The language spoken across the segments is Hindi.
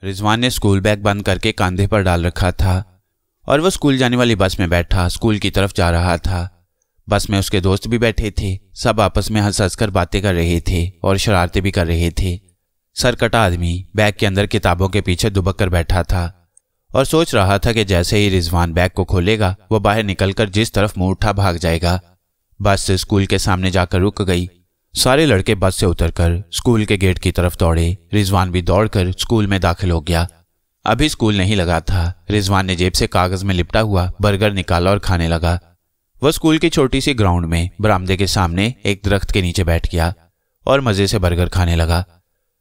रिजवान ने स्कूल बैग बंद करके कंधे पर डाल रखा था और वह स्कूल जाने वाली बस में बैठा स्कूल की तरफ जा रहा था। बस में उसके दोस्त भी बैठे थे। सब आपस में हंस हंस कर बातें कर रहे थे और शरारतें भी कर रहे थे। सरकटा आदमी बैग के अंदर किताबों के पीछे दुबक कर बैठा था और सोच रहा था कि जैसे ही रिजवान बैग को खोलेगा वो बाहर निकलकर जिस तरफ मुंह उठा भाग जाएगा। बस स्कूल के सामने जाकर रुक गई। सारे लड़के बस से उतरकर स्कूल के गेट की तरफ दौड़े। रिजवान भी दौड़कर स्कूल में दाखिल हो गया। अभी स्कूल नहीं लगा था। रिजवान ने जेब से कागज में लिपटा हुआ बर्गर निकाला और खाने लगा। वह स्कूल की छोटी सी ग्राउंड में बरामदे के सामने एक दरख्त के नीचे बैठ गया और मजे से बर्गर खाने लगा।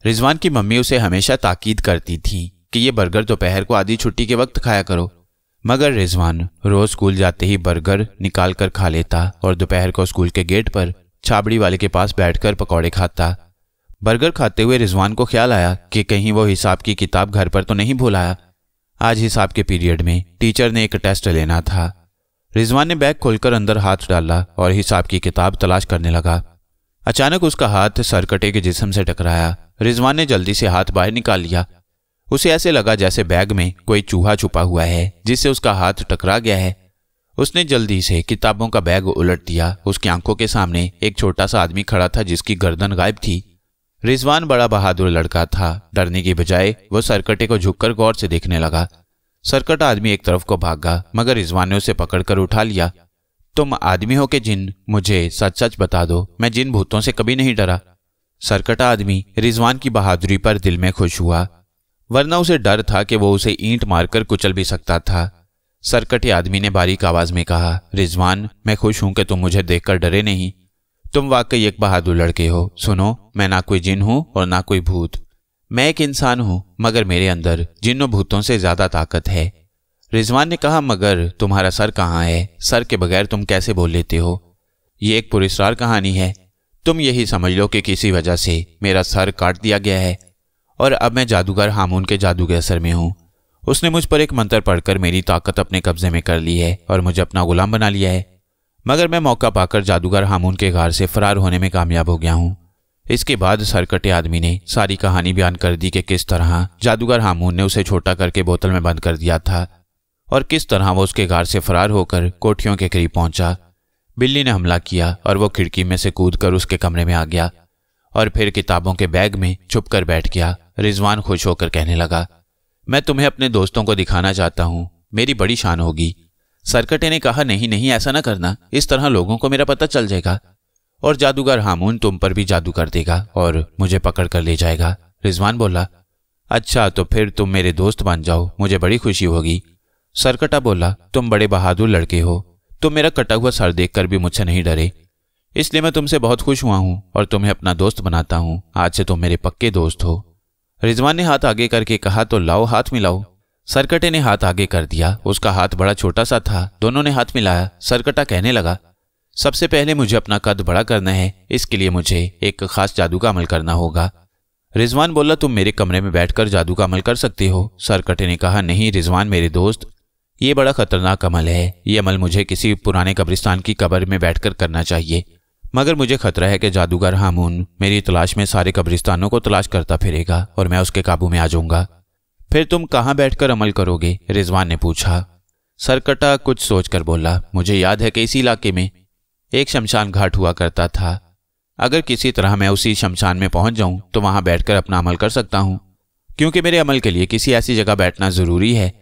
रिजवान की मम्मी उसे हमेशा ताकीद करती थी कि ये बर्गर दोपहर को आधी छुट्टी के वक्त खाया करो, मगर रिजवान रोज स्कूल जाते ही बर्गर निकाल कर खा लेता और दोपहर को स्कूल के गेट पर छाबड़ी वाले के पास बैठकर पकौड़े खाता। बर्गर खाते हुए रिजवान को ख्याल आया कि कहीं वो हिसाब की किताब घर पर तो नहीं भूल आया। आज हिसाब के पीरियड में टीचर ने एक टेस्ट लेना था। रिजवान ने बैग खोलकर अंदर हाथ डाला और हिसाब की किताब तलाश करने लगा। अचानक उसका हाथ सरकटे के जिस्म से टकराया। रिजवान ने जल्दी से हाथ बाहर निकाल लिया। उसे ऐसे लगा जैसे बैग में कोई चूहा छुपा हुआ है जिससे उसका हाथ टकरा गया है। उसने जल्दी से किताबों का बैग उलट दिया। उसकी आंखों के सामने एक छोटा सा आदमी खड़ा था जिसकी गर्दन गायब थी। रिजवान बड़ा बहादुर लड़का था। डरने की बजाय वो सरकटे को झुककर गौर से देखने लगा। सरकटा आदमी एक तरफ को भागा, मगर रिजवान ने उसे पकड़कर उठा लिया। तुम आदमी हो कि जिन? मुझे सच सच बता दो, मैं जिन भूतों से कभी नहीं डरा। सरकटा आदमी रिजवान की बहादुरी पर दिल में खुश हुआ, वरना उसे डर था कि वो उसे ईंट मारकर कुचल भी सकता था। सरकटे आदमी ने बारीक आवाज में कहा, रिजवान, मैं खुश हूं कि तुम मुझे देखकर डरे नहीं। तुम वाकई एक बहादुर लड़के हो। सुनो, मैं ना कोई जिन हूं और ना कोई भूत। मैं एक इंसान हूं, मगर मेरे अंदर जिन्नों भूतों से ज्यादा ताकत है। रिजवान ने कहा, मगर तुम्हारा सर कहाँ है? सर के बगैर तुम कैसे बोल लेते हो? ये एक पुरस्कार कहानी है। तुम यही समझ लो कि किसी वजह से मेरा सर काट दिया गया है और अब मैं जादूगर हामून के जादू के असर में हूं। उसने मुझ पर एक मंत्र पढ़कर मेरी ताकत अपने कब्जे में कर ली है और मुझे अपना गुलाम बना लिया है, मगर मैं मौका पाकर जादूगर हामून के घर से फरार होने में कामयाब हो गया हूं। इसके बाद सरकटे आदमी ने सारी कहानी बयान कर दी कि किस तरह जादूगर हामून ने उसे छोटा करके बोतल में बंद कर दिया था और किस तरह वो उसके घर से फरार होकर कोठियों के करीब पहुंचा। बिल्ली ने हमला किया और वो खिड़की में से कूदकर उसके कमरे में आ गया और फिर किताबों के बैग में छुप कर बैठ गया। रिजवान खुश होकर कहने लगा, मैं तुम्हें अपने दोस्तों को दिखाना चाहता हूं, मेरी बड़ी शान होगी। सरकटे ने कहा, नहीं नहीं, ऐसा ना करना, इस तरह लोगों को मेरा पता चल जाएगा और जादूगर हामून तुम पर भी जादू कर देगा और मुझे पकड़ कर ले जाएगा। रिजवान बोला, अच्छा तो फिर तुम मेरे दोस्त बन जाओ, मुझे बड़ी खुशी होगी। सरकटा बोला, तुम बड़े बहादुर लड़के हो, तुम मेरा कटा हुआ सर देखकर भी मुझसे नहीं डरे, इसलिए मैं तुमसे बहुत खुश हुआ हूं और तुम्हें अपना दोस्त बनाता हूं। आज से तुम मेरे पक्के दोस्त हो। रिजवान ने हाथ आगे करके कहा, तो लाओ हाथ मिलाओ। सरकटे ने हाथ आगे कर दिया। उसका हाथ बड़ा छोटा सा था। दोनों ने हाथ मिलाया। सरकटा कहने लगा, सबसे पहले मुझे अपना कद बड़ा करना है, इसके लिए मुझे एक खास जादू का अमल करना होगा। रिजवान बोला, तुम मेरे कमरे में बैठकर जादू का अमल कर सकते हो। सरकटे ने कहा, नहीं रिजवान मेरे दोस्त, ये बड़ा खतरनाक अमल है। ये अमल मुझे किसी पुराने कब्रिस्तान की कब्र में बैठकर करना चाहिए, मगर मुझे खतरा है कि जादूगर हामून मेरी तलाश में सारे कब्रिस्तानों को तलाश करता फिरेगा और मैं उसके काबू में आ जाऊंगा। फिर तुम कहां बैठकर अमल करोगे? रिजवान ने पूछा। सरकटा कुछ सोचकर बोला, मुझे याद है कि इसी इलाके में एक शमशान घाट हुआ करता था। अगर किसी तरह मैं उसी शमशान में पहुंच जाऊं तो वहां बैठकर अपना अमल कर सकता हूं, क्योंकि मेरे अमल के लिए किसी ऐसी जगह बैठना जरूरी है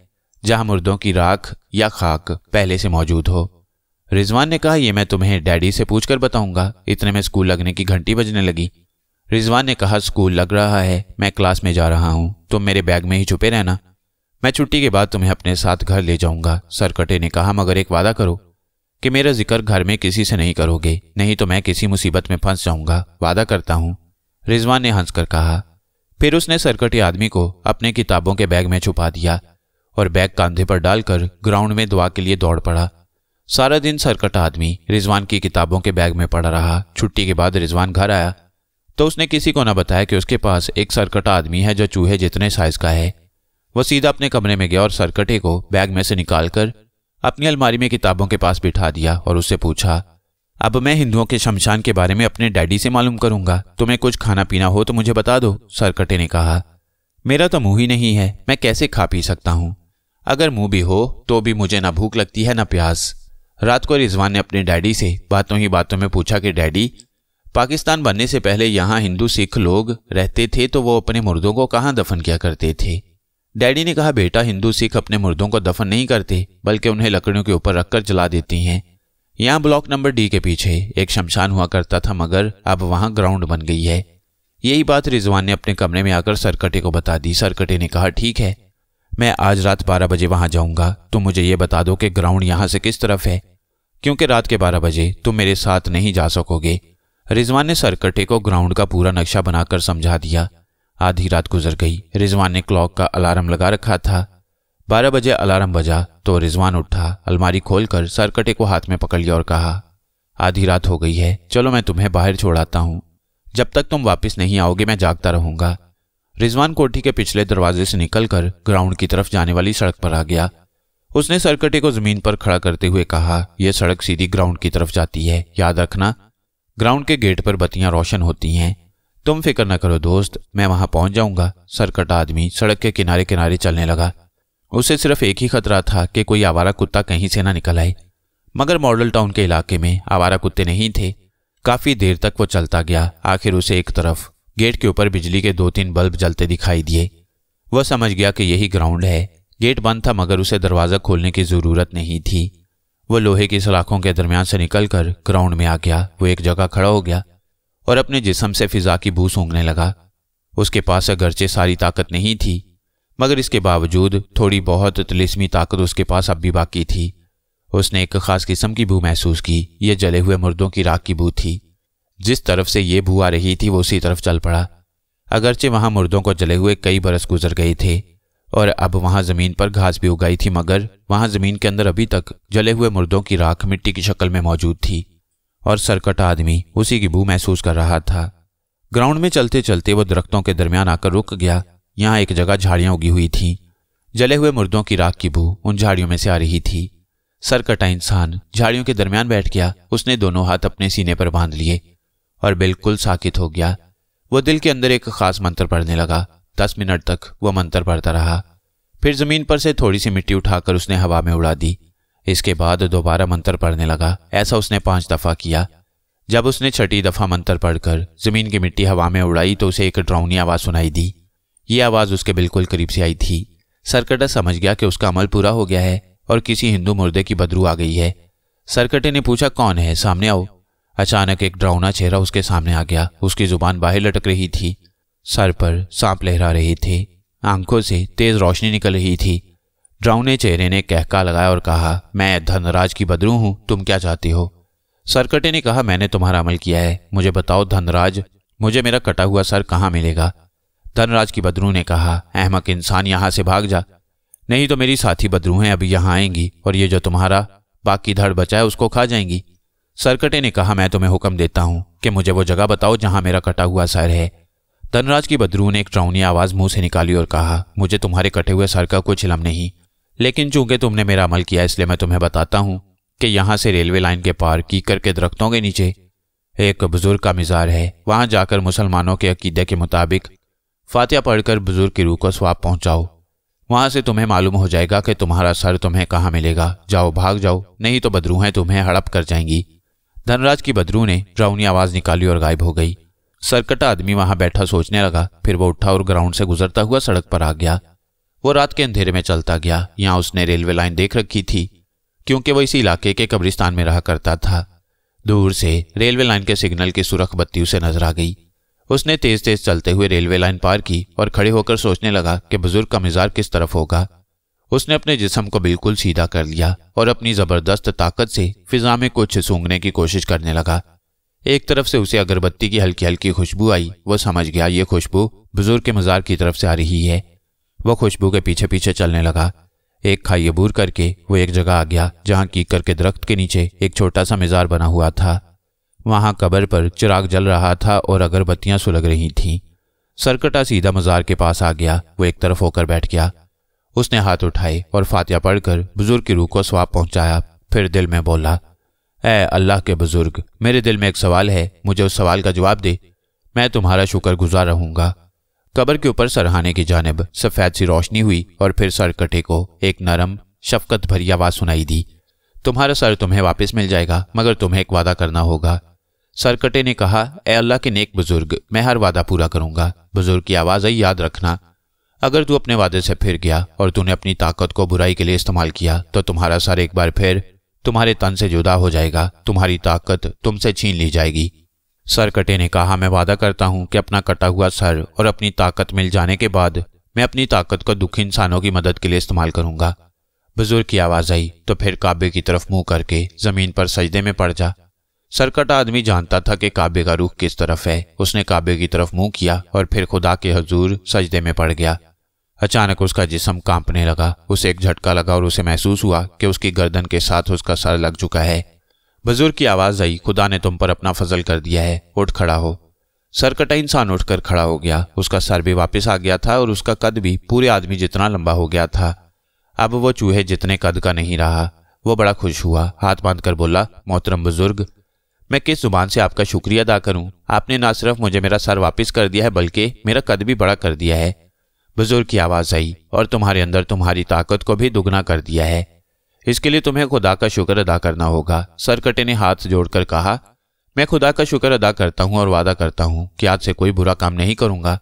जहां मुर्दों की राख या खाक पहले से मौजूद हो। रिजवान ने कहा, यह मैं तुम्हें डैडी से पूछकर बताऊंगा। इतने में स्कूल लगने की घंटी बजने लगी। रिजवान ने कहा, स्कूल लग रहा है, मैं क्लास में जा रहा हूं, तुम मेरे बैग में ही छुपे रहना, मैं छुट्टी के बाद तुम्हें अपने साथ घर ले जाऊंगा। सरकटे ने कहा, मगर एक वादा करो कि मेरा जिक्र घर में किसी से नहीं करोगे, नहीं तो मैं किसी मुसीबत में फंस जाऊंगा। वादा करता हूं, रिजवान ने हंसकर कहा। फिर उसने सरकटे आदमी को अपने किताबों के बैग में छुपा दिया और बैग कंधे पर डालकर ग्राउंड में दुआ के लिए दौड़ पड़ा। सारा दिन सरकटा आदमी रिजवान की किताबों के बैग में पड़ा रहा। छुट्टी के बाद रिजवान घर आया तो उसने किसी को न बताया कि उसके पास एक सरकटा आदमी है जो चूहे जितने साइज का है। वह सीधा अपने कमरे में गया और सरकटे को बैग में से निकालकर अपनी अलमारी में किताबों के पास बिठा दिया और उससे पूछा, अब मैं हिंदुओं के शमशान के बारे में अपने डैडी से मालूम करूंगा, तुम्हें कुछ खाना पीना हो तो मुझे बता दो। सरकटे ने कहा, मेरा तो मुंह ही नहीं है, मैं कैसे खा पी सकता हूं? अगर मुंह भी हो तो भी मुझे ना भूख लगती है ना प्यास। रात को रिजवान ने अपने डैडी से बातों ही बातों में पूछा कि डैडी, पाकिस्तान बनने से पहले यहाँ हिंदू सिख लोग रहते थे तो वो अपने मुर्दों को कहाँ दफन किया करते थे? डैडी ने कहा, बेटा, हिंदू सिख अपने मुर्दों को दफन नहीं करते बल्कि उन्हें लकड़ियों के ऊपर रखकर जला देती हैं। यहाँ ब्लॉक नंबर डी के पीछे एक शमशान हुआ करता था, मगर अब वहां ग्राउंड बन गई है। यही बात रिजवान ने अपने कमरे में आकर सरकटे को बता दी। सरकटे ने कहा, ठीक है, मैं आज रात 12 बजे वहां जाऊंगा। तुम मुझे ये बता दो कि ग्राउंड यहां से किस तरफ है, क्योंकि रात के 12 बजे तुम मेरे साथ नहीं जा सकोगे। रिजवान ने सरकटे को ग्राउंड का पूरा नक्शा बनाकर समझा दिया। आधी रात गुजर गई। रिजवान ने क्लॉक का अलार्म लगा रखा था। 12 बजे अलार्म बजा तो रिजवान उठा, अलमारी खोलकर सरकटे को हाथ में पकड़ लिया और कहा, आधी रात हो गई है, चलो मैं तुम्हें बाहर छोड़ आता हूं। जब तक तुम वापस नहीं आओगे मैं जागता रहूंगा। रिजवान कोठी के पिछले दरवाजे से निकलकर ग्राउंड की तरफ जाने वाली सड़क पर आ गया। उसने सरकटे को जमीन पर खड़ा करते हुए कहा, यह सड़क सीधी ग्राउंड की तरफ जाती है, याद रखना। ग्राउंड के गेट पर बत्तियां रोशन होती हैं। तुम फिक्र न करो दोस्त, मैं वहां पहुंच जाऊंगा। सरकटा आदमी सड़क के किनारे किनारे चलने लगा। उसे सिर्फ एक ही खतरा था कि कोई आवारा कुत्ता कहीं से ना निकल आए, मगर मॉडल टाउन के इलाके में आवारा कुत्ते नहीं थे। काफी देर तक वो चलता गया। आखिर उसे एक तरफ गेट के ऊपर बिजली के 2-3 बल्ब जलते दिखाई दिए। वह समझ गया कि यही ग्राउंड है। गेट बंद था, मगर उसे दरवाजा खोलने की जरूरत नहीं थी। वो लोहे की सलाखों के दरमियान से निकलकर ग्राउंड में आ गया। वो एक जगह खड़ा हो गया और अपने जिस्म से फिजा की बू सूंघने लगा। उसके पास अगरचे सारी ताकत नहीं थी, मगर इसके बावजूद थोड़ी बहुत तिलिस्मी ताकत उसके पास अब भी बाकी थी। उसने एक खास किस्म की बू महसूस की। यह जले हुए मुर्दों की राख की बू थी। जिस तरफ से ये बू आ रही थी वो उसी तरफ चल पड़ा। अगरचे वहां मुर्दों को जले हुए कई बरस गुजर गए थे और अब वहां जमीन पर घास भी उगाई थी, मगर वहां जमीन के अंदर अभी तक जले हुए मुर्दों की राख मिट्टी की शक्ल में मौजूद थी और सरकटा आदमी उसी की बू महसूस कर रहा था। ग्राउंड में चलते चलते वो दरख्तों के दरमियान आकर रुक गया। यहाँ एक जगह झाड़ियां उगी हुई थीं। जले हुए मुर्दों की राख की बू उन झाड़ियों में से आ रही थी। सरकटा इंसान झाड़ियों के दरमियान बैठ गया। उसने दोनों हाथ अपने सीने पर बांध लिए और बिल्कुल साकित हो गया। वो दिल के अंदर एक खास मंत्र पढ़ने लगा। 10 मिनट तक वह मंत्र पढ़ता रहा। फिर जमीन पर से थोड़ी सी मिट्टी उठाकर उसने हवा में उड़ा दी। इसके बाद दोबारा मंत्र पढ़ने लगा। ऐसा उसने 5 दफा किया। जब उसने 6ठी दफा मंत्र पढ़कर जमीन की मिट्टी हवा में उड़ाई तो उसे एक डरावनी आवाज सुनाई दी। ये आवाज उसके बिल्कुल करीब से आई थी। सरकटा समझ गया कि उसका अमल पूरा हो गया है और किसी हिंदू मुर्दे की बदबू आ गई है। सरकटे ने पूछा, कौन है, सामने आओ। अचानक एक डरावना चेहरा उसके सामने आ गया। उसकी जुबान बाहर लटक रही थी। सर पर सांप लहरा रहे थे। आंखों से तेज रोशनी निकल रही थी। डरावने चेहरे ने कहका लगाया और कहा, मैं धनराज की बदरू हूं, तुम क्या चाहती हो? सरकटे ने कहा, मैंने तुम्हारा अमल किया है, मुझे बताओ धनराज, मुझे मेरा कटा हुआ सर कहाँ मिलेगा? धनराज की बदरू ने कहा, अहमक इंसान, यहां से भाग जा, नहीं तो मेरी साथी बदरूहें अभी यहां आएंगी और ये जो तुम्हारा बाकी धड़ बचा है उसको खा जाएंगी। सरकटे ने कहा, मैं तुम्हें हुक्म देता हूं कि मुझे वो जगह बताओ जहां मेरा कटा हुआ सर है। धनराज की बदरू ने एक डरावनी आवाज मुंह से निकाली और कहा, मुझे तुम्हारे कटे हुए सर का कुछ इल्म नहीं, लेकिन चूंकि तुमने मेरा अमल किया इसलिए मैं तुम्हें बताता हूं कि यहां से रेलवे लाइन के पार कीकर के दरख्तों के नीचे एक बुजुर्ग का मिजार है। वहां जाकर मुसलमानों के अकीदे के मुताबिक फातिहा पढ़कर बुजुर्ग की रूह को सवाब पहुंचाओ। वहां से तुम्हें मालूम हो जाएगा कि तुम्हारा सर तुम्हें कहाँ मिलेगा। जाओ, भाग जाओ, नहीं तो बदरूहें तुम्हें हड़प कर जाएंगी। धनराज की बदरू ने डरावनी आवाज निकाली और गायब हो गई। सरकटा आदमी वहां बैठा सोचने लगा। फिर वो उठा और ग्राउंड से गुजरता हुआ सड़क पर आ गया। वो रात के अंधेरे में चलता गया। यहाँ उसने रेलवे लाइन देख रखी थी क्योंकि वो इसी इलाके के कब्रिस्तान में रहा करता था। दूर से रेलवे लाइन के सिग्नल की सुरख बत्ती उसे नजर आ गई। उसने तेज तेज चलते हुए रेलवे लाइन पार की और खड़े होकर सोचने लगा कि बुजुर्ग का मिजार किस तरफ होगा। उसने अपने जिस्म को बिल्कुल सीधा कर लिया और अपनी जबरदस्त ताकत से फिजा में कुछ सूंघने की कोशिश करने लगा। एक तरफ से उसे अगरबत्ती की हल्की हल्की खुशबू आई। वो समझ गया ये खुशबू बुजुर्ग के मजार की तरफ से आ रही है। वह खुशबू के पीछे पीछे चलने लगा। एक खाई अबूर करके वो एक जगह आ गया जहां कीकर के दरख्त के नीचे एक छोटा सा मिजार बना हुआ था। वहां कब्र पर चिराग जल रहा था और अगरबत्तियां सुलग रही थीं। सरकटा सीधा मजार के पास आ गया। वो एक तरफ होकर बैठ गया। उसने हाथ उठाए और फातिहा पढ़कर बुजुर्ग की रूह को सवाब पहुंचाया। फिर दिल में बोला, ऐ अल्लाह के बुजुर्ग, मेरे दिल में एक सवाल है, मुझे उस सवाल का जवाब दे, मैं तुम्हारा शुक्रगुजार रहूंगा। कब्र के ऊपर सरहाने की जानिब सफेद सी रोशनी हुई और फिर सरकटे को एक नरम शफकत भरी आवाज सुनाई दी। तुम्हारा सर तुम्हें वापस मिल जाएगा, मगर तुम्हें एक वादा करना होगा। सरकटे ने कहा, ए अल्लाह के नेक बुजुर्ग, मैं हर वादा पूरा करूंगा। बुजुर्ग की आवाज आई, याद रखना, अगर तू अपने वादे से फिर गया और तूने अपनी ताकत को बुराई के लिए इस्तेमाल किया तो तुम्हारा सर एक बार फिर तुम्हारे तन से जुदा हो जाएगा, तुम्हारी ताकत तुमसे छीन ली जाएगी। सरकटे ने कहा, मैं वादा करता हूं कि अपना कटा हुआ सर और अपनी ताकत मिल जाने के बाद मैं अपनी ताकत को दुखी इंसानों की मदद के लिए इस्तेमाल करूंगा। बुजुर्ग की आवाज आई, तो फिर काबे की तरफ मुंह करके जमीन पर सजदे में पड़ जा। सरकटा आदमी जानता था कि काबे का रुख किस तरफ है। उसने काबे की तरफ मुंह किया और फिर खुदा के हुजूर सजदे में पड़ गया। अचानक उसका जिस्म कांपने लगा। उसे एक झटका लगा और उसे महसूस हुआ कि उसकी गर्दन के साथ उसका सर लग चुका है। बुजुर्ग की आवाज आई, खुदा ने तुम पर अपना फजल कर दिया है, उठ खड़ा हो। सरकटा इंसान उठकर खड़ा हो गया। उसका सर भी वापस आ गया था और उसका कद भी पूरे आदमी जितना लंबा हो गया था। अब वो चूहे जितने कद का नहीं रहा। वो बड़ा खुश हुआ, हाथ बांधकर बोला, मोहतरम बुजुर्ग, मैं किस जुबान से आपका शुक्रिया अदा करूं। आपने न सिर्फ मुझे मेरा सर वापस कर दिया है बल्कि मेरा कद भी बड़ा कर दिया है। बुजुर्ग की आवाज आई, और तुम्हारे अंदर तुम्हारी ताकत को भी दुगना कर दिया है। इसके लिए तुम्हें खुदा का शुक्र अदा करना होगा। सरकटे ने हाथ जोड़कर कहा, मैं खुदा का शुक्र अदा करता हूं और वादा करता हूं कि आज से कोई बुरा काम नहीं करूंगा,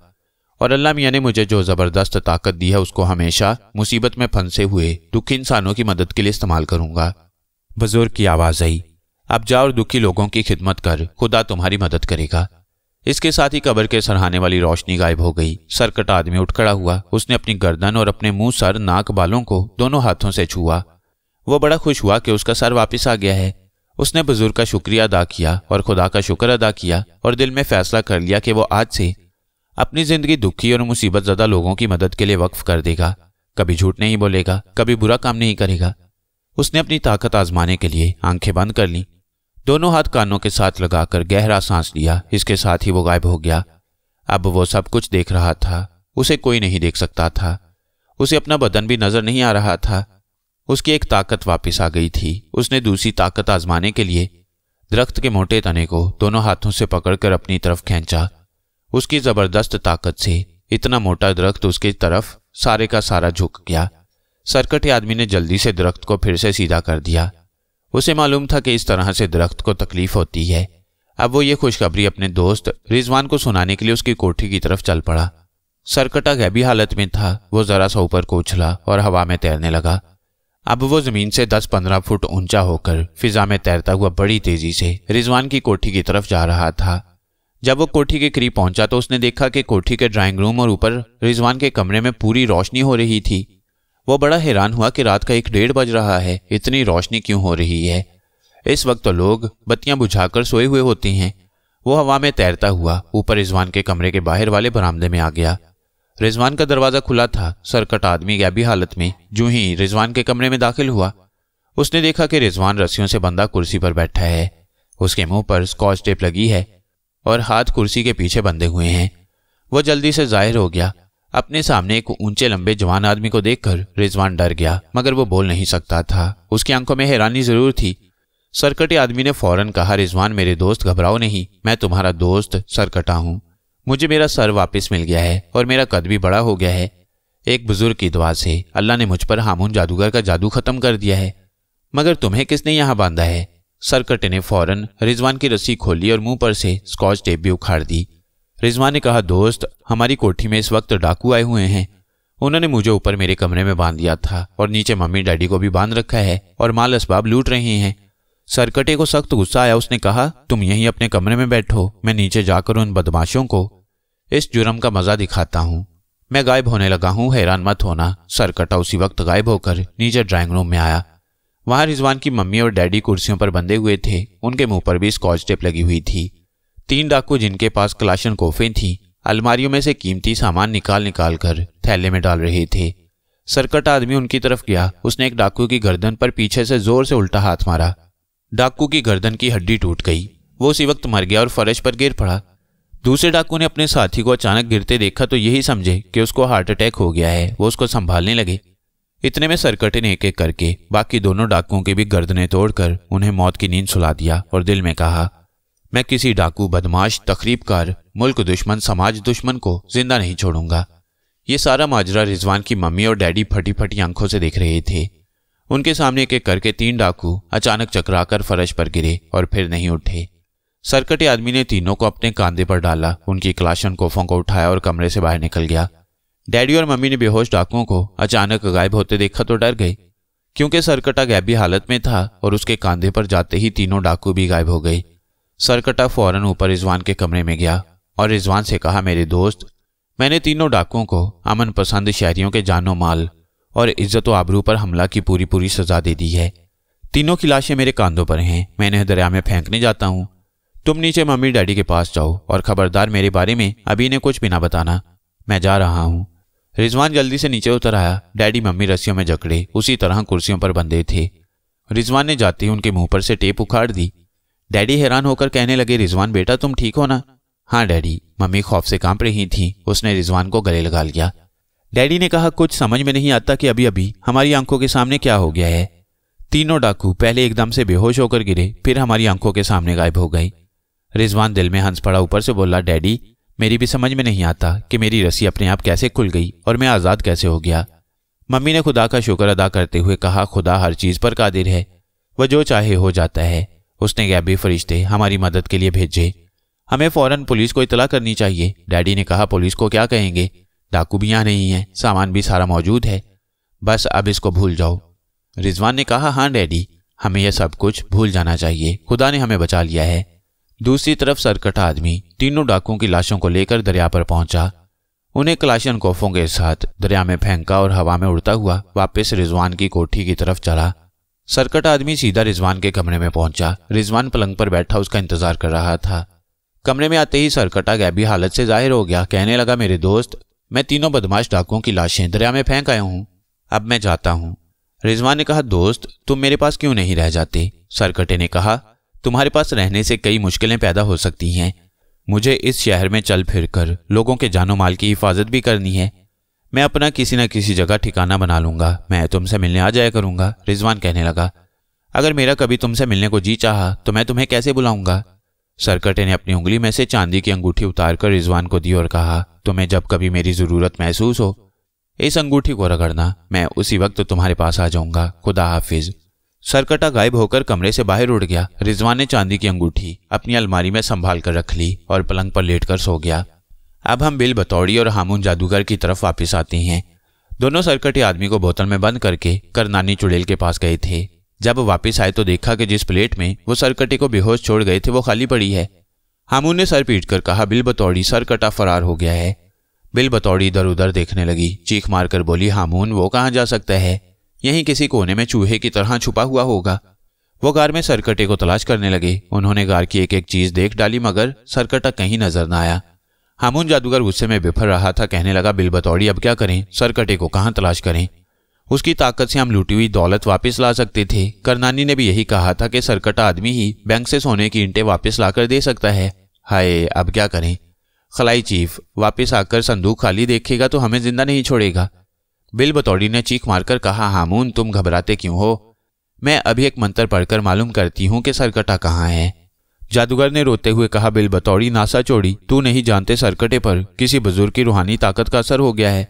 और अल्लाह मियां ने मुझे जो जबरदस्त ताकत दी है उसको हमेशा मुसीबत में फंसे हुए दुखी इंसानों की मदद के लिए इस्तेमाल करूंगा। बुजुर्ग की आवाज आई, अब जा और दुखी लोगों की खिदमत कर, खुदा तुम्हारी मदद करेगा। इसके साथ ही कब्र के सरहाने वाली रोशनी गायब हो गई। सरकटा आदमी उठ खड़ा हुआ। उसने अपनी गर्दन और अपने मुंह, सर, नाक, बालों को दोनों हाथों से छुआ। वो बड़ा खुश हुआ कि उसका सर वापस आ गया है। उसने बुजुर्ग का शुक्रिया अदा किया और खुदा का शुक्र अदा किया और दिल में फैसला कर लिया कि वो आज से अपनी जिंदगी दुखी और मुसीबत ज़दा लोगों की मदद के लिए वक्फ कर देगा। कभी झूठ नहीं बोलेगा, कभी बुरा काम नहीं करेगा। उसने अपनी ताकत आजमाने के लिए आंखें बंद कर ली, दोनों हाथ कानों के साथ लगाकर गहरा सांस लिया। इसके साथ ही वो गायब हो गया। अब वो सब कुछ देख रहा था। उसे कोई नहीं देख सकता था। उसे अपना बदन भी नजर नहीं आ रहा था। उसकी एक ताकत वापस आ गई थी। उसने दूसरी ताकत आजमाने के लिए दरख्त के मोटे तने को दोनों हाथों से पकड़कर अपनी तरफ खींचा। उसकी जबरदस्त ताकत से इतना मोटा दरख्त उसकी तरफ सारे का सारा झुक गया। सरकटे आदमी ने जल्दी से दरख्त को फिर से सीधा कर दिया। उसे मालूम था कि इस तरह से दरख्त को तकलीफ होती है। अब वो ये खुशखबरी अपने दोस्त रिजवान को सुनाने के लिए उसकी कोठी की तरफ चल पड़ा। सरकटा गैबी हालत में था। वो जरा सा ऊपर को उछला और हवा में तैरने लगा। अब वो जमीन से 10-15 फुट ऊंचा होकर फिजा में तैरता हुआ बड़ी तेजी से रिजवान की कोठी की तरफ जा रहा था। जब वो कोठी के करीब पहुंचा तो उसने देखा कि कोठी के ड्राइंग रूम और ऊपर रिजवान के कमरे में पूरी रोशनी हो रही थी। वो बड़ा हैरान हुआ कि रात का 1-1:30 बज रहा है, इतनी रोशनी क्यों हो रही है। इस वक्त तो लोग बत्तियां बुझाकर सोए हुए होते हैं। वो हवा में तैरता हुआ ऊपर रिजवान के कमरे के बाहर वाले बरामदे में आ गया। रिजवान का दरवाजा खुला था। सरकटा आदमी गैबी हालत में जो ही रिजवान के कमरे में दाखिल हुआ, उसने देखा कि रिजवान रस्सियों से बंधा कुर्सी पर बैठा है। उसके मुंह पर स्कॉच टेप लगी है और हाथ कुर्सी के पीछे बंधे हुए हैं। वो जल्दी से जाहिर हो गया। अपने सामने एक ऊंचे लंबे जवान आदमी को देखकर रिजवान डर गया, मगर वो बोल नहीं सकता था। उसकी आंखों में हैरानी जरूर थी। सरकटे आदमी ने फौरन कहा, रिजवान मेरे दोस्त, घबराओ नहीं, मैं तुम्हारा दोस्त सरकटा हूं। मुझे मेरा सर वापस मिल गया है और मेरा कद भी बड़ा हो गया है। एक बुजुर्ग की दुआ से अल्लाह ने मुझ पर हामून जादूगर का जादू खत्म कर दिया है। मगर तुम्हें किसने यहां बांधा है? सरकटे ने फौरन रिजवान की रस्सी खोली और मुंह पर से स्कॉच टेप भी उखाड़ दी। रिजवान ने कहा, दोस्त, हमारी कोठी में इस वक्त डाकू आए हुए हैं। उन्होंने मुझे ऊपर मेरे कमरे में बांध दिया था और नीचे मम्मी डैडी को भी बांध रखा है और माल असबाब लूट रहे हैं। सरकटे को सख्त गुस्सा आया। उसने कहा, तुम यहीं अपने कमरे में बैठो, मैं नीचे जाकर उन बदमाशों को इस जुर्म का मजा दिखाता हूं। मैं गायब होने लगा हूं, हैरान मत होना। सरकटा उसी वक्त गायब होकर नीचे ड्राइंग रूम में आया। वहां रिजवान की मम्मी और डैडी कुर्सियों पर बंधे हुए थे। उनके मुंह पर भी स्कॉच टेप लगी हुई थी। 3 डाकू जिनके पास क्लाशनकोफें थीं, अलमारियों में से कीमती सामान निकाल कर थैले में डाल रहे थे। सरकटा आदमी उनकी तरफ गया। उसने एक डाकू की गर्दन पर पीछे से जोर से उल्टा हाथ मारा। डाकू की गर्दन की हड्डी टूट गई। वो उसी वक्त मर गया और फर्श पर गिर पड़ा। दूसरे डाकू ने अपने साथी को अचानक गिरते देखा तो यही समझे कि उसको हार्ट अटैक हो गया है। वो उसको संभालने लगे। इतने में सरकटे ने एक-एक करके बाकी दोनों डाकुओं की भी गर्दनें तोड़कर उन्हें मौत की नींद सुला दिया और दिल में कहा, मैं किसी डाकू, बदमाश, तखरीबकार, मुल्क दुश्मन, समाज दुश्मन को जिंदा नहीं छोड़ूंगा। ये सारा माजरा रिजवान की मम्मी और डैडी फटी फटी आंखों से देख रहे थे। उनके सामने एक एक करके 3 डाकू अचानक चकराकर फर्श पर गिरे और फिर नहीं उठे। सरकटे आदमी ने तीनों को अपने कांधे पर डाला, उनकी क्लाशनकोफों को उठाया और कमरे से बाहर निकल गया। डैडी और मम्मी ने बेहोश डाकुओं को अचानक गायब होते देखा तो डर गए, क्योंकि सरकटा गैबी हालत में था और उसके कांधे पर जाते ही तीनों डाकू भी गायब हो गए। सरकटा फौरन ऊपर रिजवान के कमरे में गया और रिजवान से कहा, मेरे दोस्त, मैंने तीनों डाकुओं को अमन पसंद शहरियों के जानो माल और इज्जत व आबरू पर हमला की पूरी सजा दे दी है। तीनों की लाशें मेरे कांधों पर हैं, मैं इन्हें दरिया में फेंकने जाता हूं। तुम नीचे मम्मी डैडी के पास जाओ और खबरदार मेरे बारे में अभी इन्हें कुछ भी ना बताना। मैं जा रहा हूं। रिजवान जल्दी से नीचे उतर आया। डैडी मम्मी रस्सियों में जकड़े उसी तरह कुर्सियों पर बंधे थे। रिजवान ने जाते ही उनके मुंह पर से टेप उखाड़ दी। डैडी हैरान होकर कहने लगे, रिजवान बेटा तुम ठीक हो ना? हाँ डैडी। मम्मी खौफ से कांप रही थी। उसने रिजवान को गले लगा लिया। डैडी ने कहा, कुछ समझ में नहीं आता कि अभी अभी हमारी आंखों के सामने क्या हो गया है। तीनों डाकू पहले एकदम से बेहोश होकर गिरे, फिर हमारी आंखों के सामने गायब हो गए। रिजवान दिल में हंस पड़ा, ऊपर से बोला, डैडी मेरी भी समझ में नहीं आता कि मेरी रस्सी अपने आप कैसे खुल गई और मैं आज़ाद कैसे हो गया। मम्मी ने खुदा का शुक्र अदा करते हुए कहा, खुदा हर चीज़ पर कादिर है, वह जो चाहे हो जाता है। उसने गैबी फरिश्ते हमारी मदद के लिए भेजे, हमें फौरन पुलिस को इतला करनी चाहिए। डैडी ने कहा, पुलिस को क्या कहेंगे, डाकू भी यहाँ नहीं है, सामान भी सारा मौजूद है, बस अब इसको भूल जाओ। रिजवान ने कहा, हाँ डैडी, हमें यह सब कुछ भूल जाना चाहिए, खुदा ने हमें बचा लिया है। दूसरी तरफ सरकटा आदमी तीनों डाकुओं की लाशों को लेकर दरिया पर पहुंचा। उन्हें क्लाशनकोफों के साथ दरिया में फेंका और हवा में उड़ता हुआ वापस रिजवान की कोठी की तरफ चला। सरकटा आदमी सीधा रिजवान के कमरे में पहुंचा। रिजवान पलंग पर बैठा उसका इंतजार कर रहा था। कमरे में आते ही सरकटा गैबी हालत से जाहिर हो गया। कहने लगा, मेरे दोस्त, मैं तीनों बदमाश डाकुओं की लाशें दरिया में फेंक आया हूं, अब मैं जाता हूं। रिजवान ने कहा, दोस्त तुम मेरे पास क्यों नहीं रह जाते? सरकटे ने कहा, तुम्हारे पास रहने से कई मुश्किलें पैदा हो सकती हैं। मुझे इस शहर में चल फिर कर लोगों के जानो माल की हिफाजत भी करनी है। मैं अपना किसी न किसी जगह ठिकाना बना लूंगा, मैं तुमसे मिलने आ जाया करूंगा। रिजवान कहने लगा, अगर मेरा कभी तुमसे मिलने को जी चाहा तो मैं तुम्हें कैसे बुलाऊंगा? सरकटे ने अपनी उंगली में से चांदी की अंगूठी उतारकर रिजवान को दी और कहा, तुम्हें जब कभी मेरी जरूरत महसूस हो इस अंगूठी को रगड़ना, मैं उसी वक्त तुम्हारे पास आ जाऊंगा। खुदा हाफिज। सरकटा गायब होकर कमरे से बाहर उड़ गया। रिजवान ने चांदी की अंगूठी अपनी अलमारी में संभाल कर रख ली और पलंग पर लेटकर सो गया। अब हम बिल बतौड़ी और हामून जादूगर की तरफ वापस आते हैं। दोनों सरकटे आदमी को बोतल में बंद करके करनानी चुड़ैल के पास गए थे। जब वापस आए तो देखा कि जिस प्लेट में वो सरकटे को बेहोश छोड़ गए थे वो खाली पड़ी है। हामून ने सर पीट कर कहा, बिल बतौड़ी, सरकटा फरार हो गया है। बिल बतौड़ी इधर उधर देखने लगी, चीख मारकर बोली, हामून वो कहाँ जा सकता है, यहीं किसी कोने में चूहे की तरह छुपा हुआ होगा। वो गार में सरकटे को तलाश करने लगे। उन्होंने गार की एक एक चीज देख डाली मगर सरकटा कहीं नजर न आया। हामून जादूगर गुस्से में बिफर रहा था। कहने लगा, बिल बतौड़ी अब क्या करें, सरकटे को कहाँ तलाश करें? उसकी ताकत से हम लूटी हुई दौलत वापस ला सकते थे। करनानी ने भी यही कहा था कि सरकटा आदमी ही बैंक से सोने की ईंटें वापस लाकर दे सकता है। हाय अब क्या करें? खलाई चीफ वापस आकर संदूक खाली देखेगा तो हमें जिंदा नहीं छोड़ेगा। बिल बतौड़ी ने चीख मारकर कहा, हामून तुम घबराते क्यों हो, मैं अभी एक मंत्र पढ़कर मालूम करती हूं कि सरकटा कहाँ है। जादूगर ने रोते हुए कहा, बिल बतौड़ी नासा चोड़ी, तू नहीं जानते सरकटे पर किसी बुजुर्ग की रूहानी ताकत का असर हो गया है।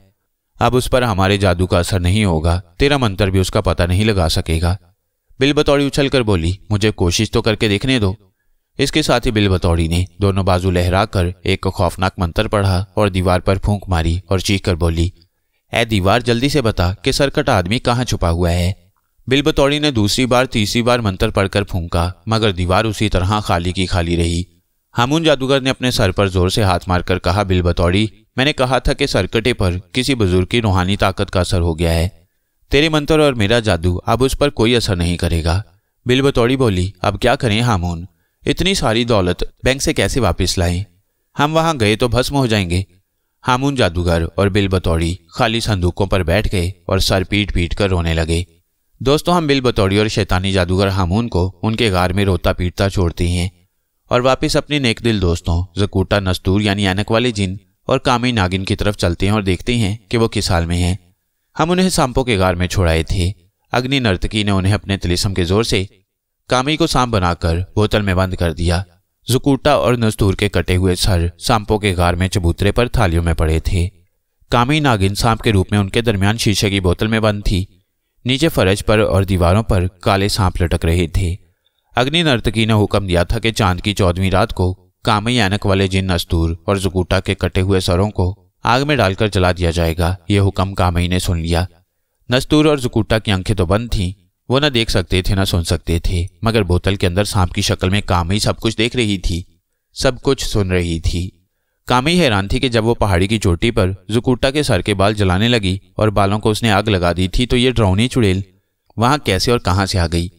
अब उस पर हमारे जादू का असर नहीं होगा, तेरा मंत्र भी उसका पता नहीं लगा सकेगा। बिल बतौड़ी उछल कर बोली, मुझे कोशिश तो करके देखने दो। इसके साथ ही बिल बतौड़ी ने दोनों बाजू लहरा कर एक खौफनाक मंत्र पढ़ा और दीवार पर फूंक मारी और चीख कर बोली, ऐ दीवार जल्दी से बता कि सरकटा आदमी कहाँ छुपा हुआ है। बिल बतौड़ी ने दूसरी बार तीसरी बार मंत्र पढ़कर फूंका मगर दीवार उसी तरह खाली की खाली रही। हामून जादूगर ने अपने सर पर जोर से हाथ मारकर कहा, बिल बतौड़ी मैंने कहा था कि सरकटे पर किसी बुजुर्ग की रूहानी ताकत का असर हो गया है। तेरे मंत्र और मेरा जादू अब उस पर कोई असर नहीं करेगा। बिल बतौड़ी बोली, अब क्या करें हामून, इतनी सारी दौलत बैंक से कैसे वापस लाएं? हम वहां गए तो भस्म हो जाएंगे। हामून जादूगर और बिल बतौड़ी खाली संदूकों पर बैठ गए और सर पीट पीट कर रोने लगे। दोस्तों, हम बिल बतौड़ी और शैतानी जादूगर हामून को उनके गार में रोता पीटता छोड़ते हैं और वापस अपने नेक दिल दोस्तों जकूटा नस्तूर यानी ऐनक वाले जिन और कामी नागिन की तरफ चलते हैं और देखते हैं कि वो किस हाल में हैं। हम उन्हें सांपों के गार में छोड़ाए थे। अग्नि नर्तकी ने उन्हें अपने तिलिस्म के जोर से कामी को सांप बनाकर बोतल में बंद कर दिया। जुकूटा और नस्तूर के कटे हुए सर सांपों के गार में चबूतरे पर थालियों में पड़े थे। कामी नागिन सांप के रूप में उनके दरमियान शीशे की बोतल में बंद थी। नीचे फर्श पर और दीवारों पर काले सांप लटक रहे थे। अग्नि नर्तकी ने हुक्म दिया था कि चांद की 14वीं रात को कामी ऐनक वाले जिन नस्तूर और जुकूटा के कटे हुए सरों को आग में डालकर जला दिया जाएगा। यह हुक्म कामी ने सुन लिया। नस्तूर और जुकूटा की आंखें तो बंद थीं, वो न देख सकते थे न सुन सकते थे, मगर बोतल के अंदर सांप की शक्ल में कामी सब कुछ देख रही थी, सब कुछ सुन रही थी। कामी हैरान थी कि जब वो पहाड़ी की चोटी पर जुकूटा के सर के बाल जलाने लगी और बालों को उसने आग लगा दी थी तो ये डरावनी चुड़ैल वहां कैसे और कहां से आ गई।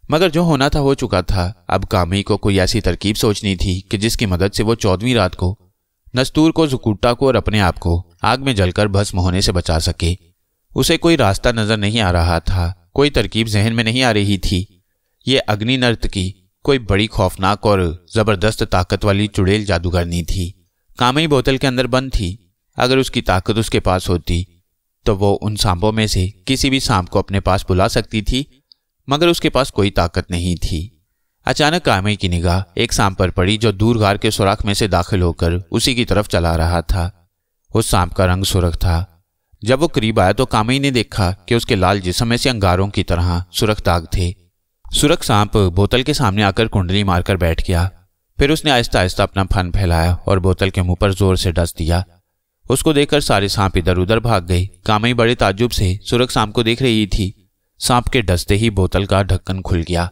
मगर जो होना था हो चुका था। अब कामी को कोई ऐसी तरकीब सोचनी थी कि जिसकी मदद से वो 14वीं रात को नस्तूर को, जुकूटा को और अपने आप को आग में जलकर भस्म होने से बचा सके। उसे कोई रास्ता नजर नहीं आ रहा था, कोई तरकीब जहन में नहीं आ रही थी। ये अग्नि नर्तकी कोई बड़ी खौफनाक और जबरदस्त ताकत वाली चुड़ैल जादूगरनी थी। कामी बोतल के अंदर बंद थी। अगर उसकी ताकत उसके पास होती तो वो उन सांपों में से किसी भी सांप को अपने पास बुला सकती थी, मगर उसके पास कोई ताकत नहीं थी। अचानक कामी की निगाह एक सांप पर पड़ी जो दूर गार के सुराख में से दाखिल होकर उसी की तरफ चला रहा था। उस सांप का रंग सुर्ख था। जब वो करीब आया तो कामी ने देखा कि उसके लाल जिस्म में से अंगारों की तरह सुर्ख दाग थे। सुर्ख सांप बोतल के सामने आकर कुंडली मारकर बैठ गया। फिर उसने आहिस्ता आहिस्ता अपना फन फैलाया और बोतल के मुंह पर जोर से डस दिया। उसको देखकर सारे सांप इधर उधर भाग गए। कामी बड़े ताज्जुब से सुर्ख सांप को देख रही थी। सांप के डसते ही बोतल का ढक्कन खुल गया।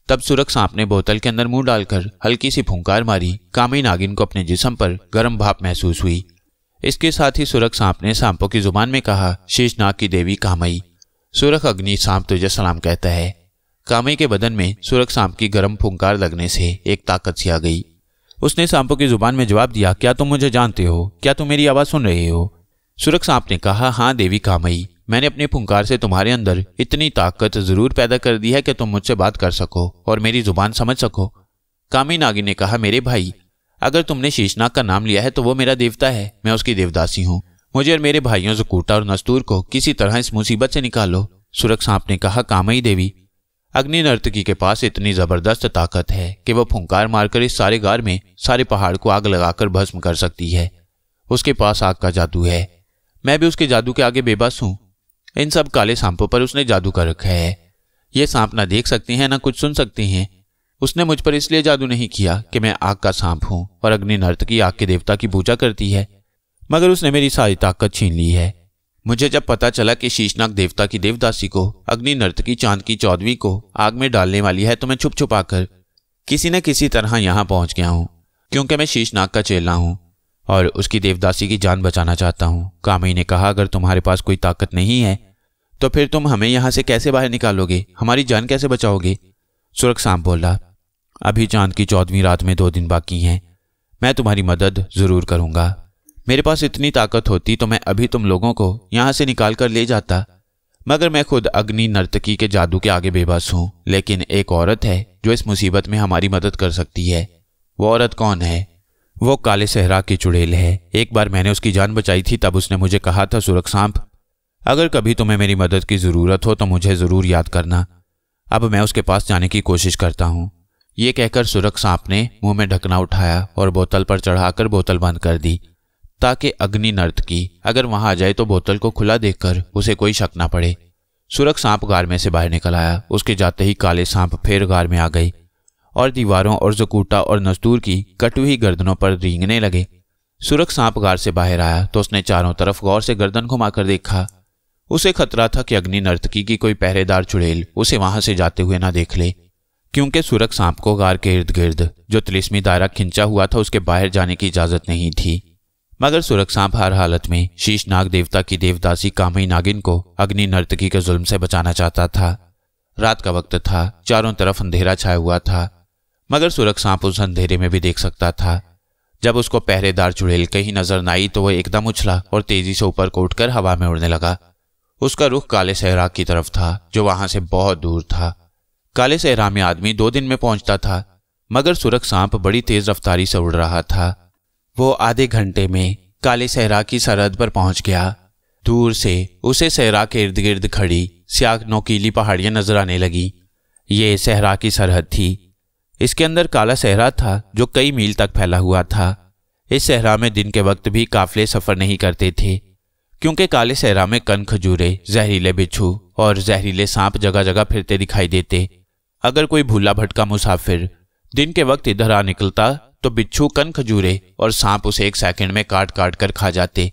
तब सुर्ख सांप ने बोतल के अंदर मुंह डालकर हल्की सी फुंकार मारी। कामी नागिन को अपने जिस्म पर गर्म भाप महसूस हुई। इसके साथ ही सुर्ख सांप ने सांपों की जुबान में कहा, शेषनाग की देवी कामई, सुर्ख अग्नि सांप तुझे सलाम कहता है। कामी के बदन में सुर्ख सांप की गर्म फुंकार लगने से एक ताकत सी आ गई। उसने सांपों की जुबान में जवाब दिया, क्या तुम मुझे जानते हो? क्या तुम मेरी आवाज सुन रहे हो? सुर्ख सांप ने कहा, हाँ देवी कामई, मैंने अपने फुंकार से तुम्हारे अंदर इतनी ताकत जरूर पैदा कर दी है कि तुम मुझसे बात कर सको और मेरी जुबान समझ सको। कामी नागिन ने कहा, मेरे भाई, अगर तुमने शेषनाग का नाम लिया है तो वो मेरा देवता है, मैं उसकी देवदासी हूँ। मुझे और मेरे भाइयों जुकूटा और नस्तूर को किसी तरह इस मुसीबत से निकालो। सुर्ख सांप ने कहा, कामई देवी, अग्नि नर्तकी के पास इतनी जबरदस्त ताकत है कि वह फुंकार मारकर इस सारे गार में सारे पहाड़ को आग लगाकर भस्म कर सकती है। उसके पास आग का जादू है। मैं भी उसके जादू के आगे बेबस हूं। इन सब काले सांपों पर उसने जादू कर रखा है। ये सांप ना देख सकते हैं ना कुछ सुन सकते हैं। उसने मुझ पर इसलिए जादू नहीं किया कि मैं आग का सांप हूं और अग्नि नर्तकी आग के देवता की पूजा करती है, मगर उसने मेरी सारी ताकत छीन ली है। मुझे जब पता चला कि शेषनाग देवता की देवदासी को अग्नि नर्तकी चांद की 14वीं को आग में डालने वाली है तो मैं छुप छुपा कर किसी न किसी तरह यहां पहुंच गया हूं, क्योंकि मैं शेषनाग का चेला हूं और उसकी देवदासी की जान बचाना चाहता हूं। कामी ने कहा, अगर तुम्हारे पास कोई ताकत नहीं है तो फिर तुम हमें यहां से कैसे बाहर निकालोगे? हमारी जान कैसे बचाओगे? सुर्ख सांप बोला, अभी चांद की 14वीं रात में 2 दिन बाकी हैं। मैं तुम्हारी मदद जरूर करूंगा। मेरे पास इतनी ताकत होती तो मैं अभी तुम लोगों को यहां से निकाल कर ले जाता, मगर मैं खुद अग्नि नर्तकी के जादू के आगे बेबस हूं। लेकिन एक औरत है जो इस मुसीबत में हमारी मदद कर सकती है। वो औरत कौन है? वो काले सहरा की चुड़ैल है। एक बार मैंने उसकी जान बचाई थी, तब उसने मुझे कहा था, सुर्ख सांप, अगर कभी तुम्हें मेरी मदद की जरूरत हो तो मुझे जरूर याद करना। अब मैं उसके पास जाने की कोशिश करता हूं। ये कहकर सुर्ख सांप ने मुंह में ढकना उठाया और बोतल पर चढ़ाकर बोतल बंद कर दी, ताकि अग्नि नर्तकी अगर वहां आ जाए तो बोतल को खुला देखकर उसे कोई शक ना पड़े। सुर्ख सांप गार में से बाहर निकल आया। उसके जाते ही काले सांप फिर गार में आ गए और दीवारों और जुकूटा और नस्तूर की कटी हुई गर्दनों पर रेंगने लगे। सुर्ख सांप गार से बाहर आया तो उसने चारों तरफ गौर से गर्दन घुमाकर देखा। उसे खतरा था कि अग्नि नर्तकी की कोई पहरेदार चुड़ैल उसे वहां से जाते हुए ना देख ले, क्योंकि सुर्ख सांप को गार के इर्द गिर्द जो तिलिस्मी दायरा खिंचा हुआ था उसके बाहर जाने की इजाजत नहीं थी। मगर सुर्ख सांप हर हालत में शेषनाग देवता की देवदासी कामी नागिन को अग्नि नर्तकी के जुल्म से बचाना चाहता था। रात का वक्त था, चारों तरफ अंधेरा छाया हुआ था, मगर सुर्ख सांप उस अंधेरे में भी देख सकता था। जब उसको पहरेदार चुड़ैल कहीं नजर न आई तो वह एकदम उछला और तेजी से ऊपर को उठकर हवा में उड़ने लगा। उसका रुख काले सहरा की तरफ था जो वहां से बहुत दूर था। काले सहरा में आदमी 2 दिन में पहुंचता था, मगर सुर्ख सांप बड़ी तेज रफ्तारी से उड़ रहा था। वो आधे घंटे में काले सहरा की सरहद पर पहुंच गया। दूर से उसे सहरा के इर्द गिर्द खड़ी स्याह नोकीली पहाड़ियां नजर आने लगी। ये सहरा की सरहद थी। इसके अंदर काला सहरा था जो कई मील तक फैला हुआ था। इस सहरा में दिन के वक्त भी काफिले सफर नहीं करते थे, क्योंकि काले सहरा में कन खजूरे, जहरीले बिच्छू और जहरीले सांप जगह जगह फिरते दिखाई देते। अगर कोई भूला भटका मुसाफिर दिन के वक्त इधर आ निकलता तो बिच्छू, कन खजूरे और सांप उसे 1 सेकंड में काट काट कर खा जाते।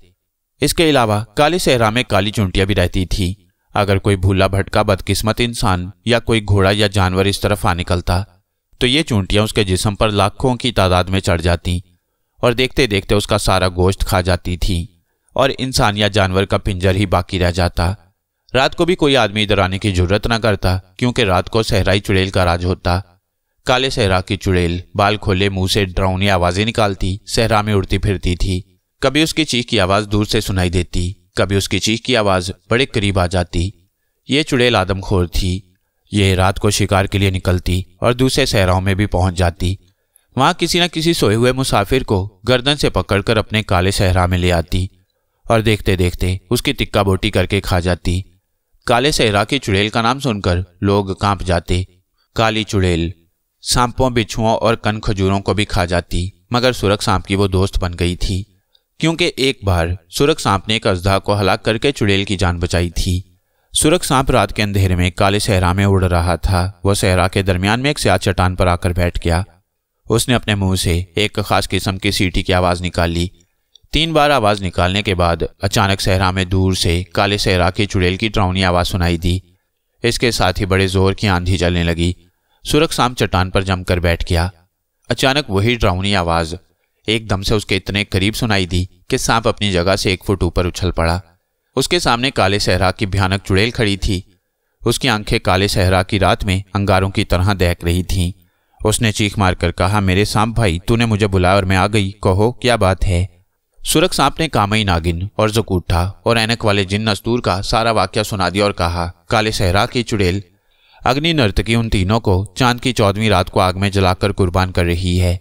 इसके अलावा काले सहरा में काली चूंटियां भी रहती थी। अगर कोई भूला भटका बदकिस्मत इंसान या कोई घोड़ा या जानवर इस तरफ आ निकलता तो ये चूंटियां उसके जिस्म पर लाखों की तादाद में चढ़ जाती और देखते देखते उसका सारा गोश्त खा जाती थी और इंसान या जानवर का पिंजर ही बाकी रह जाता। रात को भी कोई आदमी इधर आने की जरूरत न करता, क्योंकि रात को सहराई चुड़ैल का राज होता। काले सहरा की चुड़ैल बाल खोले मुंह से डरावनी आवाजें निकालती सहरा में उड़ती फिरती थी। कभी उसकी चीख की आवाज दूर से सुनाई देती, कभी उसकी चीख की आवाज बड़े करीब आ जाती। ये चुड़ैल आदमखोर थी। ये रात को शिकार के लिए निकलती और दूसरे सहराओं में भी पहुंच जाती। वहां किसी न किसी सोए हुए मुसाफिर को गर्दन से पकड़कर अपने काले सहरा में ले आती और देखते देखते उसकी तिक्का बोटी करके खा जाती। काले सहरा की चुड़ैल का नाम सुनकर लोग कांप जाते। काली चुड़ैल सांपों, बिच्छुओं और कन खजूरों को भी खा जाती, मगर सुरख सांप की वो दोस्त बन गई थी, क्योंकि एक बार सुरख सांप ने एक अजदा को हलाक करके चुड़ैल की जान बचाई थी। सुरख सांप रात के अंधेरे में काले सहरा में उड़ रहा था। वह सहरा के दरमियान में एक स्याह चट्टान पर आकर बैठ गया। उसने अपने मुंह से एक खास किस्म की सीटी की आवाज निकाली। 3 बार आवाज निकालने के बाद अचानक सहरा में दूर से काले सहरा की चुड़ैल की डरावनी आवाज सुनाई दी। इसके साथ ही बड़े जोर की आंधी चलने लगी। सुरख सांप चट्टान पर जमकर बैठ गया। अचानक वही डरावनी आवाज एकदम से उसके इतने करीब सुनाई दी कि सांप अपनी जगह से 1 फुट ऊपर उछल पड़ा। उसके सामने काले सहरा की भयानक चुड़ैल खड़ी थी। उसकी आंखें काले सहरा की रात में अंगारों की तरह दहक रही थीं। उसने चीख मारकर कहा, मेरे सांप भाई, तूने मुझे बुलाया और मैं आ गई, कहो क्या बात है। सुरख सांप ने कामई नागिन और जकूठा और ऐनक वाले जिन नस्तूर का सारा वाकया सुना दिया और कहा, काले सहरा की चुड़ैल अग्नि नर्तकी उन तीनों को चांद की 14वीं रात को आग में जलाकर कुर्बान कर रही है।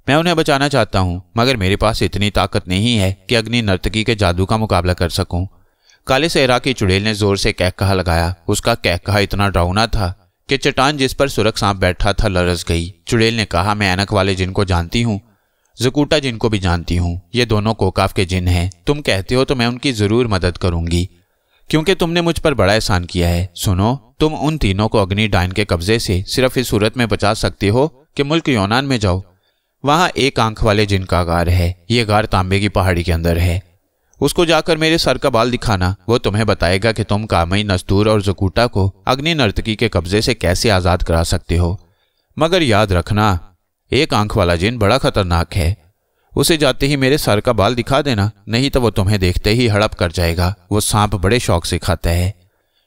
मैं उन्हें बचाना चाहता हूं, मगर मेरे पास इतनी ताकत नहीं है कि अग्नि नर्तकी के जादू का मुकाबला कर सकूं। काले सहरा की चुड़ैल ने जोर से कहकहा लगाया। उसका कहकहा इतना डरावना था कि चट्टान जिस पर सुरख सांप बैठा था लरस गई। चुड़ैल ने कहा, मैं ऐनक वाले जिन को जानती हूँ, जकूटा जिन को भी जानती हूँ। ये दोनों कोकाफ के जिन हैं। तुम कहते हो तो मैं उनकी जरूर मदद करूंगी, क्योंकि तुमने मुझ पर बड़ा एहसान किया है। सुनो, तुम उन तीनों को अग्नि डायन के कब्जे से सिर्फ इस सूरत में बचा सकते हो कि मुल्क यूनान में जाओ। वहां एक आंख वाले जिन का गार है। ये गार तांबे की पहाड़ी के अंदर है। उसको जाकर मेरे सर का बाल दिखाना। वो तुम्हें बताएगा कि तुम कामई, नस्तूर और जकूटा को अग्नि नर्तकी के कब्जे से कैसे आजाद करा सकते हो। मगर याद रखना, एक आंख वाला जिन बड़ा खतरनाक है। उसे जाते ही मेरे सर का बाल दिखा देना, नहीं तो वो तुम्हें देखते ही हड़प कर जाएगा। वो सांप बड़े शौक से खाता है।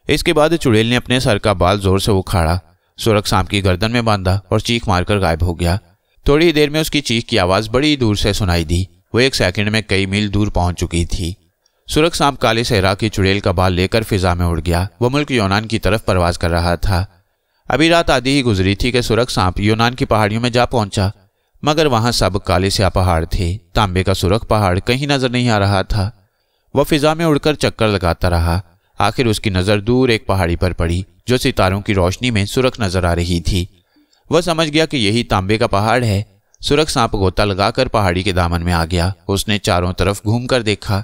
इसके बाद चुड़ैल ने अपने सर का बाल जोर से उखाड़ा, सुरख सांप की गर्दन में बांधा और चीख मारकर गायब हो गया। थोड़ी देर में उसकी चीख की आवाज बड़ी दूर से सुनाई दी। वो 1 सेकंड में कई मील दूर पहुंच चुकी थी। सुरख सांप काले सहरा की चुड़ैल का बाल लेकर फिजा में उड़ गया। वो मुल्क यूनान की तरफ परवाज कर रहा था। अभी रात आधी ही गुजरी थी कि सुरख सांप यूनान की पहाड़ियों में जा पहुंचा, मगर वहां सब काले स्याह पहाड़ थे। तांबे का सुरख पहाड़ कहीं नजर नहीं आ रहा था। वह फिजा में उड़कर चक्कर लगाता रहा। आखिर उसकी नजर दूर एक पहाड़ी पर पड़ी जो सितारों की रोशनी में सुरख नजर आ रही थी। वह समझ गया कि यही तांबे का पहाड़ है। सुरख सांप गोता लगाकर पहाड़ी के दामन में आ गया। उसने चारों तरफ घूमकर देखा।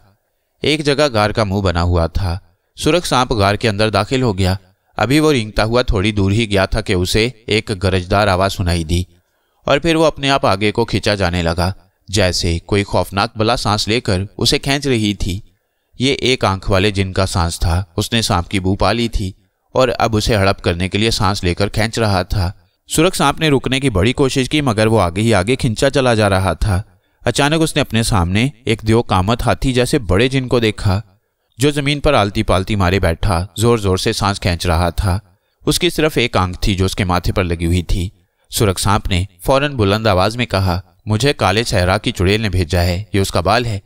एक जगह गार का मुंह बना हुआ था। सुरख सांप गार के अंदर दाखिल हो गया। अभी वो रेंगता हुआ थोड़ी दूर ही गया था कि उसे एक गरजदार आवाज सुनाई दी और फिर वो अपने आप आगे को खींचा जाने लगा, जैसे कोई खौफनाक बला सांस लेकर उसे खींच रही थी। ये एक आंख वाले जिन का सांस था। उसने सांप की बू पा ली थी और अब उसे हड़प करने के लिए सांस लेकर खींच रहा था। सुरख सांप ने रुकने की बड़ी कोशिश की, मगर वो आगे ही आगे खिंचा चला जा रहा था। अचानक उसने अपने सामने एक देव कामत हाथी जैसे बड़े जिन को देखा, जो जमीन पर आलती पालती मारे बैठा जोर जोर से सांस खींच रहा था। उसकी सिर्फ एक आंख थी जो उसके माथे पर लगी हुई थी। सुरख सांप ने फौरन बुलंद आवाज में कहा, मुझे काले सहरा की चुड़ैल ने भेजा है, ये उसका बाल है।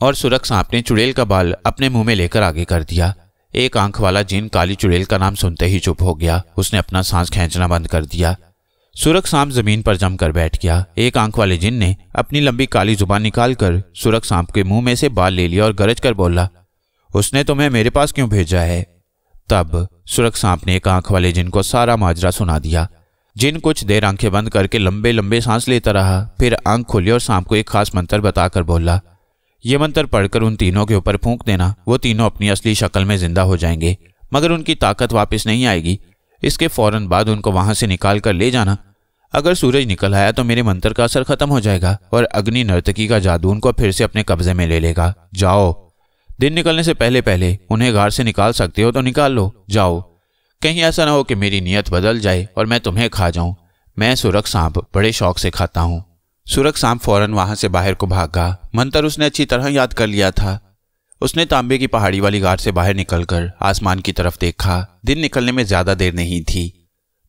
और सुरख सांप ने चुड़ैल का बाल अपने मुंह में लेकर आगे कर दिया। एक आंख वाला जिन काली चुड़ैल का नाम सुनते ही चुप हो गया। उसने अपना सांस खींचना बंद कर दिया। सुरख सांप जमीन पर जमकर बैठ गया। एक आंख वाले जिन ने अपनी लंबी काली जुबान निकालकर सुरख सांप के मुंह में से बाल ले लिया और गरज कर बोला, उसने तुम्हें मेरे पास क्यों भेजा है? तब सुरख सांप ने एक आंख वाले जिन को सारा माजरा सुना दिया। जिन कुछ देर आंखें बंद करके लंबे लंबे सांस लेता रहा, फिर आंख खोली और सांप को एक खास मंत्र बताकर बोला, ये मंत्र पढ़कर उन तीनों के ऊपर फूंक देना। वो तीनों अपनी असली शक्ल में जिंदा हो जाएंगे, मगर उनकी ताकत वापस नहीं आएगी। इसके फौरन बाद उनको वहां से निकाल कर ले जाना। अगर सूरज निकल आया तो मेरे मंत्र का असर खत्म हो जाएगा और अग्नि नर्तकी का जादू उनको फिर से अपने कब्जे में ले लेगा। जाओ, दिन निकलने से पहले पहले उन्हें गार से निकाल सकते हो तो निकाल लो, जाओ। कहीं ऐसा ना हो कि मेरी नीयत बदल जाए और मैं तुम्हें खा जाऊं। मैं सुरख सांप बड़े शौक से खाता हूं। सुरख सांप फौरन वहां से बाहर को भागा। मंत्र उसने अच्छी तरह याद कर लिया था। उसने तांबे की पहाड़ी वाली गार से बाहर निकलकर आसमान की तरफ देखा। दिन निकलने में ज्यादा देर नहीं थी।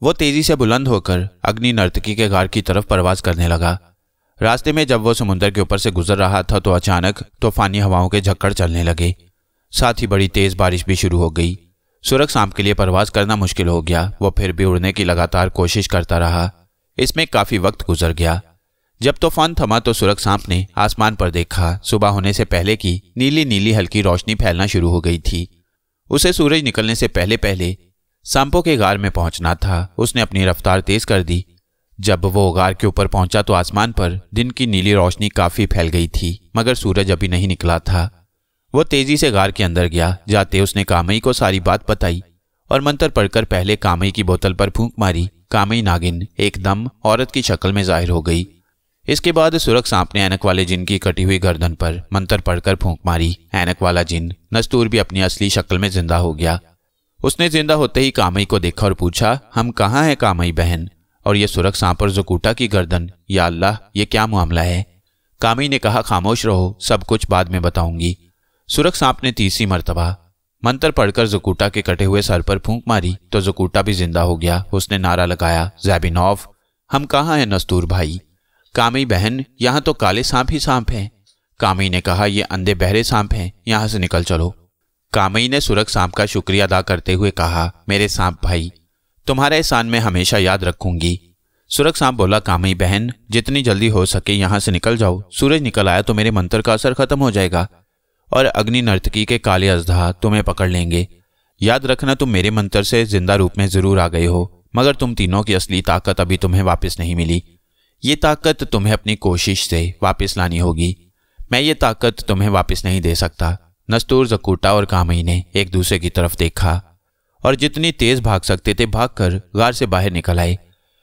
वो तेजी से बुलंद होकर अग्नि नर्तकी के गार की तरफ परवाज करने लगा। रास्ते में जब वो समुद्र के ऊपर से गुजर रहा था तो अचानक तूफानी हवाओं के झक्कड़ चलने लगे। साथ ही बड़ी तेज बारिश भी शुरू हो गई। सुरख सांप के लिए परवाज करना मुश्किल हो गया। वो फिर भी उड़ने की लगातार कोशिश करता रहा। इसमें काफी वक्त गुजर गया। जब तूफान थमा तो सुरख सांप ने आसमान पर देखा। सुबह होने से पहले की नीली नीली हल्की रोशनी फैलना शुरू हो गई थी। उसे सूरज निकलने से पहले पहले सांपों के गार में पहुंचना था। उसने अपनी रफ्तार तेज कर दी। जब वो गार के ऊपर पहुंचा तो आसमान पर दिन की नीली रोशनी काफी फैल गई थी, मगर सूरज अभी नहीं निकला था। वो तेजी से गार के अंदर गया। जाते उसने कामई को सारी बात बताई और मंत्र पढ़कर पहले कामई की बोतल पर फूंक मारी। कामई नागिन एकदम औरत की शक्ल में जाहिर हो गई। इसके बाद सुरख सांप ने ऐनक वाले जिन की कटी हुई गर्दन पर मंत्र पढ़कर फूंक मारी। ऐनक वाला जिन नस्तूर भी अपनी असली शक्ल में जिंदा हो गया। उसने जिंदा होते ही कामई को देखा और पूछा, हम कहाँ हैं कामई बहन? और ये सुरख सांप और ज़कूटा की गर्दन, या अल्लाह, ये क्या मामला है? कामई ने कहा, खामोश रहो, सब कुछ बाद में बताऊंगी। सुरख सांप ने तीसरी मर्तबा मंत्र पढ़कर ज़कूटा के कटे हुए सर पर फूंक मारी तो ज़कूटा भी जिंदा हो गया। उसने नारा लगाया, ज़ैबिनॉव, हम कहाँ हैं नस्तूर भाई? कामई बहन, यहाँ तो काले सांप ही सांप हैं। कामई ने कहा, ये अंधे बहरे सांप हैं, यहाँ से निकल चलो। कामई ने सुरख सांप का शुक्रिया अदा करते हुए कहा, मेरे सांप भाई, तुम्हारा एहसान मैं हमेशा याद रखूंगी। सुरख सांप बोला, कामई बहन, जितनी जल्दी हो सके यहाँ से निकल जाओ। सूरज निकल आया तो मेरे मंत्र का असर खत्म हो जाएगा और अग्नि नर्तकी के काले अजदा तुम्हें पकड़ लेंगे। याद रखना, तुम मेरे मंत्र से जिंदा रूप में जरूर आ गए हो, मगर तुम तीनों की असली ताकत अभी तुम्हें वापस नहीं मिली। ये ताकत तुम्हें अपनी कोशिश से वापस लानी होगी। मैं ये ताकत तुम्हें वापस नहीं दे सकता। नस्तूर, ज़कूटा और कामई ने एक दूसरे की तरफ देखा और जितनी तेज भाग सकते थे भागकर गार से बाहर निकल आए।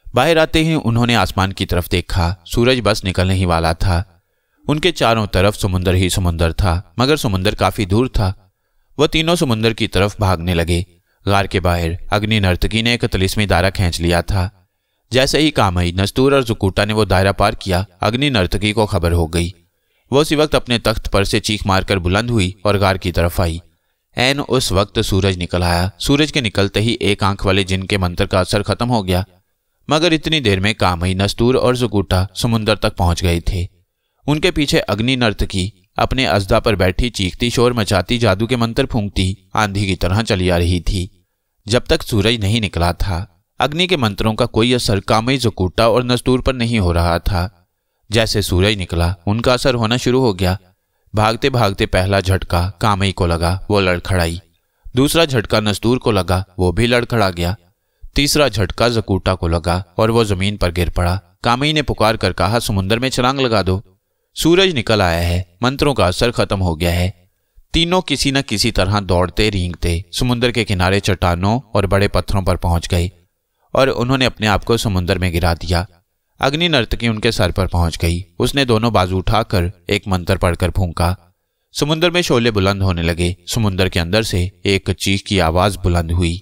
बाहर आते ही उन्होंने आसमान की तरफ देखा। सूरज बस निकलने ही वाला था। उनके चारों तरफ समुंदर ही समुंदर था, मगर समुंदर काफी दूर था। वह तीनों समुंदर की तरफ भागने लगे। गार के बाहर अग्नि नर्तकी ने एक तिलिस्मी दायरा खींच लिया था। जैसे ही कामई, नस्तूर और ज़कूटा ने वो दायरा पार किया, अग्नि नर्तकी को खबर हो गई। वो उसी वक्त अपने तख्त पर से चीख मारकर बुलंद हुई और गार की तरफ आई। ऐन उस वक्त सूरज निकल आया। सूरज के निकलते ही एक आंख वाले जिन के मंत्र का असर खत्म हो गया, मगर इतनी देर में कामई, नस्तूर और ज़कूटा समुंदर तक पहुंच गए थे। उनके पीछे अग्नि नर्तकी अपने अजदा पर बैठी चीखती, शोर मचाती, जादू के मंत्र फूंकती आंधी की तरह चली आ रही थी। जब तक सूरज नहीं निकला था, अग्नि के मंत्रों का कोई असर कामई, ज़कूटा और नस्तूर पर नहीं हो रहा था। जैसे सूरज निकला, उनका असर होना शुरू हो गया। भागते भागते पहला झटका कामई को लगा, वो लड़खड़ाई। दूसरा झटका नस्तूर को लगा, वो भी लड़खड़ा गया। तीसरा झटका ज़कूटा को लगा और वो जमीन पर गिर पड़ा। कामई ने पुकार कर कहा, समुंदर में छलांग लगा दो, सूरज निकल आया है, मंत्रों का असर खत्म हो गया है। तीनों किसी न किसी तरह दौड़ते रेंगते समुंदर के किनारे चट्टानों और बड़े पत्थरों पर पहुंच गए और उन्होंने अपने आप को समुंदर में गिरा दिया। अग्नि नर्तकी उनके सर पर पहुंच गई। उसने दोनों बाजू उठाकर एक मंत्र पढ़कर फूंका। समुंदर में शोले बुलंद होने लगे। समुंदर के अंदर से एक चीख की आवाज बुलंद हुई।